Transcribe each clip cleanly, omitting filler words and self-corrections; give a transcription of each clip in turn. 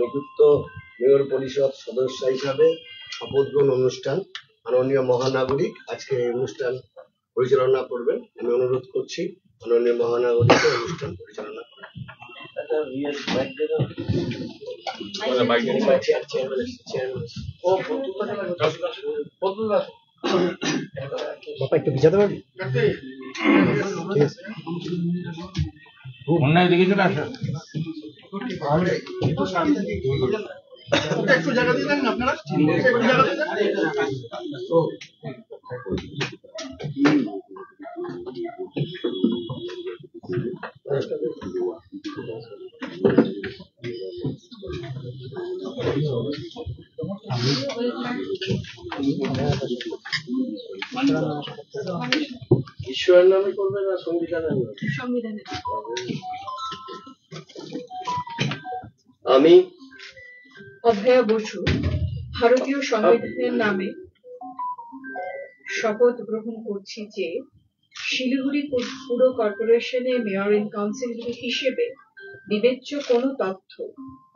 নিযুক্ত মেয়র পরিষদ সদস্য হিসাবে শপথ গ্রহণ অনুষ্ঠান মাননীয় মহানাগরিক আজকে এই অনুষ্ঠান পরিচালনা করবেন। আমি অনুরোধ করছি মাননীয় মহানাগরিককে অনুষ্ঠান পরিচালনা করেন। একটু ভিজাতে পারবি অন্যায় দিকে চলে আসা একটু জায়গা দিয়ে দেন আপনারা ঈশ্বরের নামে করবে না সংবিধানের নামে? সংবিধানের। আমি অভয়া বসু ভারতীয় সংবিধানের নামে শপথ গ্রহণ করছি যে শিলিগুড়ি পুর কর্পোরেশনের মেয়র ইন কাউন্সিল হিসেবে বিবেচ্য কোনো তথ্য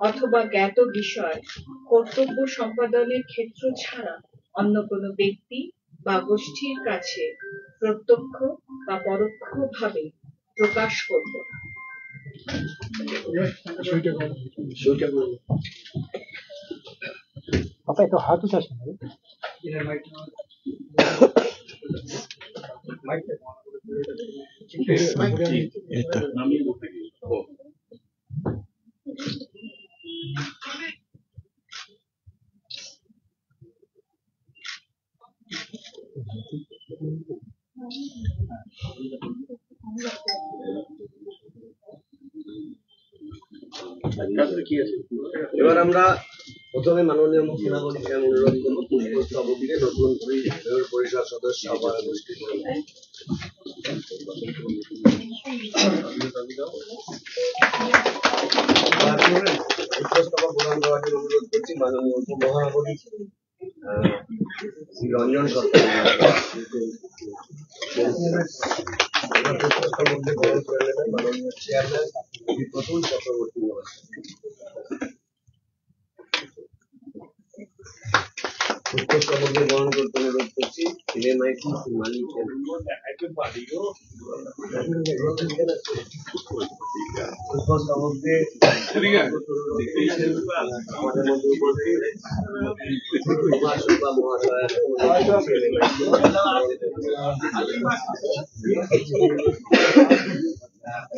অথবা জ্ঞাত বিষয় কর্তব্য সম্পাদনের ক্ষেত্র ছাড়া অন্য কোনো ব্যক্তি বা গোষ্ঠীর কাছে প্রত্যক্ষ বা পরোক্ষভাবে প্রকাশ করব। পাপা একটু হাত উঠাস না এবার আমরা প্রথমে মাননীয় মুখ্যমন্ত্রীকে আমি অনুরোধ করবো পুষ্পস্তবককে নতুন করে মেয়র পরিষদ সদস্য আবার গোষ্ঠী করে পুষ্পস্তবক গ্রহণ করার জন্য অনুরোধ করছি মাননীয় মহানগরী শ্রী রঞ্জন সরকার পুষ্পস্তবককে গ্রহণ করে নেবেন মাননীয় চেয়ারম্যান প্রথম চক্রবর্তী মহাশয়। পুষ্পস্তবককে গ্রহণ করতে অনুরোধ করছি মালিক পুষ্পস্তবককে আমাদের মধ্যে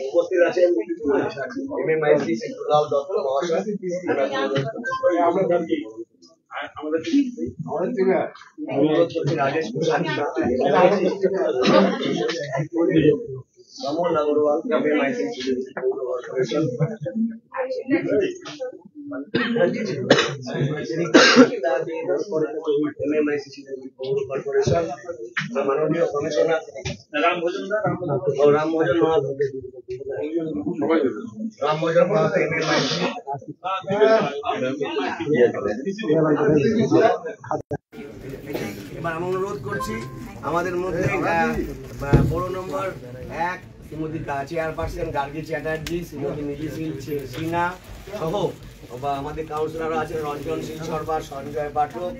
উপস্থিত আছেন MMIC লাল দত্ত মহাশয়, অনুরোধ করছি Rajesh Raman Agarwal MMIC corporation, corporation মাননীয় কমিশনার রামভোজন এবার আমি অনুরোধ করছি আমাদের মধ্যে পৌর নম্বর 1 শ্রীমতী চেয়ারপারসন গার্গী চ্যাটার্জি, শ্রীমতী মিজিশিল সিনহা সহ বা আমাদের কাউন্সিলররা আছেন রঞ্জন সিং সরকার, সঞ্জয় পাঠক,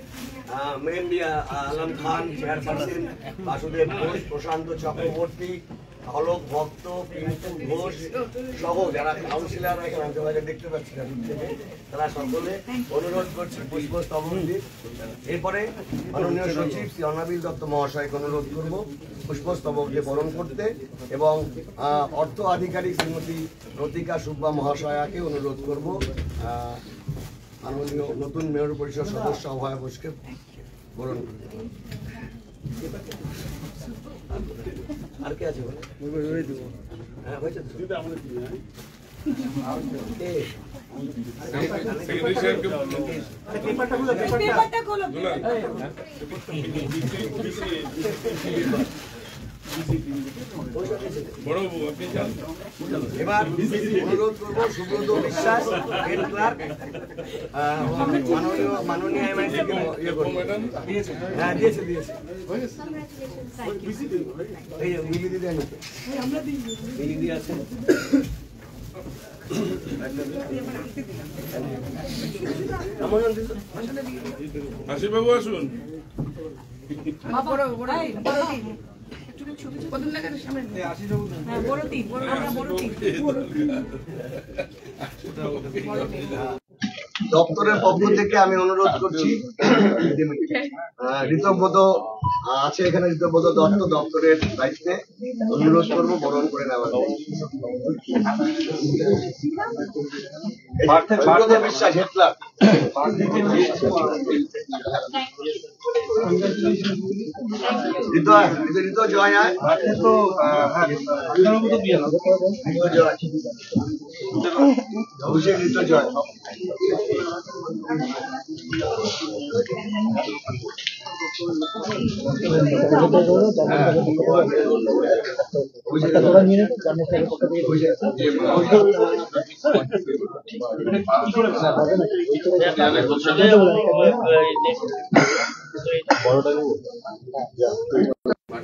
মেহেন্দি আলম খান চেয়ারপারসন, বাসুদেব ঘোষ, প্রশান্ত চক্রবর্তী, অলোক ভক্ত, পিন্টু ঘোষ সহ যারা কাউন্সিলর এখানে যোগাযোগ দেখতে পাচ্ছি না থেকে, তারা সকলে অনুরোধ করছি পুষ্পস্তবক দিয়ে। এরপরে মাননীয় সচিব শ্রী অনাবিল দত্ত মহাশয়কে অনুরোধ করব পুষ্পস্তবক দিয়ে বরণ করতে এবং অর্থ আধিকারিক শ্রীমতী লতিকা সুব্বা মহাশয়াকে অনুরোধ করব মাননীয় নতুন মেয়র পরিষদ সদস্য অভয়া বোসকে বরণ করতে। আর কে আছে হ্যাঁ হয়েছে এবার অনুরোধ করবো সুব্রত বিশ্বাস হেড ক্লার্ক মাননীয় MIC হ্যাঁ দিয়েছে এই বিলিদি দেন বিলিদি আছে আশিসবাবু আসুন। দপ্তরের পক্ষ থেকে আমি অনুরোধ করছি, ঋতব্রত আছে এখানে, ঋতব্রত দত্ত দপ্তরের দায়িত্বে, অনুরোধ করবো বরণ করে নেওয়ার। বিশ্বাস হেটলার ঋত জয় আয় অভিষেক ঋত জয়।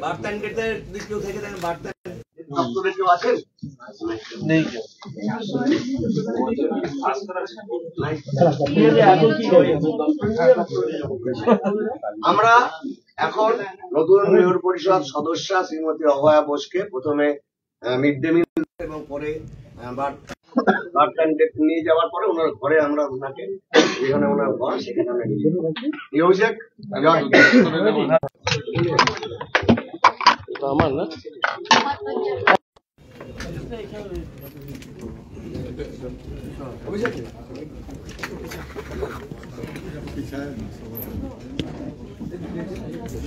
বার্তান গেটের দিকেও থেকে দেখেন, বার্তান দপ্তরে কেউ আছেন? আমরা এখন নতুন মেয়র পরিষদ সদস্যা শ্রীমতী অভয়া বোসকে প্রথমে মিড ডে মিল এবং পরে বার্তান গেট নিয়ে যাওয়ার পরে ওনার ঘরে আমরা ওনাকে, যেখানে ওনার ঘর সেখানে আমরা নিয়ে অভিষেক আমার না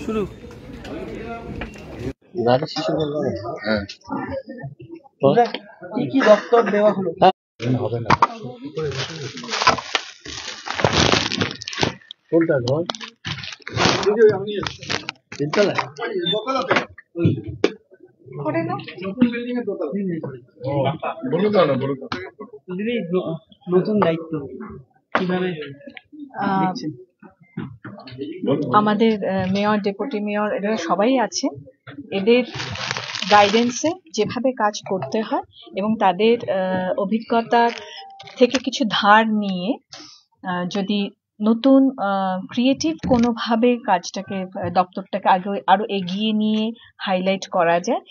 শুরু কি কি দপ্তর দেওয়া হলো হবে না কোনটা ঘর নতুন দায়িত্ব কিভাবে আমাদের মেয়র, ডেপুটি মেয়র এরা সবাই আছে। এদের গাইডেন্সে যেভাবে কাজ করতে হয় এবং তাদের অভিজ্ঞতা থেকে কিছু ধার নিয়ে যদি নতুন ক্রিয়েটিভ কোনোভাবে কাজটাকে, দপ্তরটাকে আরো এগিয়ে নিয়ে হাইলাইট করা যায়,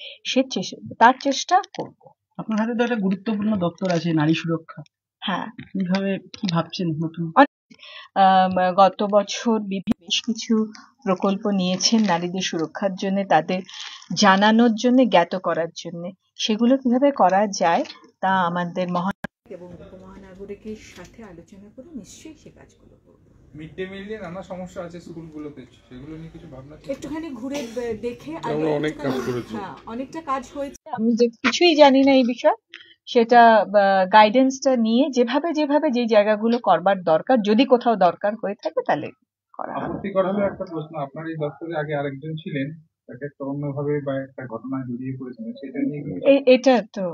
তার চেষ্টা করব। আপনার হাতে তো একটা গুরুত্বপূর্ণ দপ্তর আছে, নারী সুরক্ষা। হ্যাঁ, কিভাবে কি ভাবছেন নতুন? গত বছর বেশ কিছু প্রকল্প নিয়েছেন নারীদের সুরক্ষার জন্য, তাদের জানানোর জন্য, জ্ঞাত করার জন্য। সেগুলো কিভাবে করা যায় তা আমাদের এবং উপমহানগরিকের সাথে আলোচনা করে নিশ্চয়ই সে কাজগুলো করব। মিড ডে মিল নিয়ে নানা সমস্যা আছে স্কুলগুলোতে, সেগুলো নিয়ে কিছু ভাবনা একটুখানি ঘুরে দেখে আমরা অনেক কাজ করেছি। হ্যাঁ, অনেকটা কাজ হয়েছে। আমি যে কিছুই জানি না এই বিষয়, সেটা গাইডেন্সটা নিয়ে যেভাবে যে জায়গাগুলো করবার দরকার, যদি কোথাও দরকার হয়ে থাকে তাহলে করা হবে। আপত্তিকর হলো একটা প্রশ্ন, আপনার এই দপ্তরে আগে আরেকজন ছিলেন, তাকে একটা অন্যভাবে বা একটা ঘটনায় জড়িয়ে পড়েছিলেন, সেটা নিয়ে এটা তো